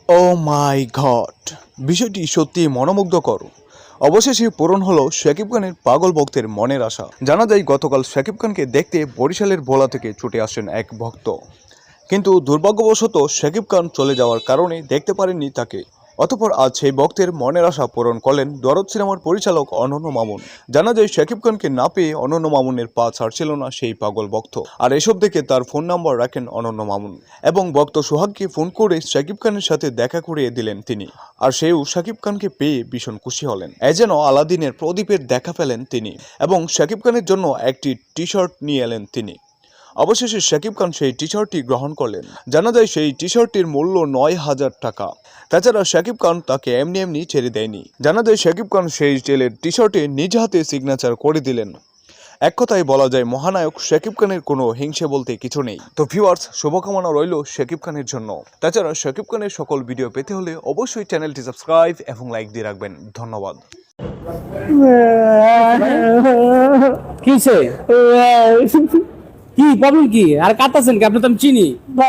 ও মাই god, বিষয়টি সত্যি মনোমুগ্ধকর। অবশেষে পূরণ হলো শাকিব খানের পাগল ভক্তের মনের আশা। জানা যায় গতকাল শাকিব খানকে দেখতে বরিশালের ভোলা থেকে ছুটে আসেন এক ভক্ত, কিন্তু দুর্ভাগ্যবশত শাকিব খান চলে যাওয়ার কারণে দেখতে পারেননি তাকে। অতঃপর আজ সেই ভক্তের মনের আশা পূরণ করলেন দরদ সিনেমার পরিচালক অনন্য মামুন। জানা যায় শাকিব খানকে না পেয়ে অনন্য মামুনের পা ছাড়ছিল না সেই পাগল ভক্ত, আর এসব দেখে তার ফোন নাম্বার রাখেন অনন্য মামুন এবং ভক্ত সোহাগকে ফোন করে শাকিব খানের সাথে দেখা করিয়ে দিলেন তিনি। আর সেও শাকিব খানকে পেয়ে ভীষণ খুশি হলেন, এ যেন আলাদিনের প্রদীপের দেখা পেলেন তিনি। এবং শাকিব খানের জন্য একটি টি শার্ট নিয়ে এলেন তিনি। অবশেষে শাকিব খান সেই টি শার্টটি গ্রহণ করলেন। জানা যায় সেই টি শার্টটির মূল্য 9,000 টাকা। তাছাড়া শাকিব খান তাকে এমনি এমনি ছেড়ে দেয়নি। জানা যায় শাকিব খান সেই ছেলের টি শার্টে নিজ হাতে সিগনেচার করে দিলেন। এক কথায় বলা যায় মহানায়ক শাকিব খানের কোনো হিংসে বলতে কিছু নেই। তো ভিউয়ার্স, শুভকামনা রইল শাকিব খানের জন্য। তাছাড়া শাকিব খানের সকল ভিডিও পেতে হলে অবশ্যই চ্যানেলটি সাবস্ক্রাইব এবং লাইক দিয়ে রাখবেন। ধন্যবাদ। কিসে কি প্রবলেম কি আর কাঁদতেছেন কি? আপনি তো আমি চিনি।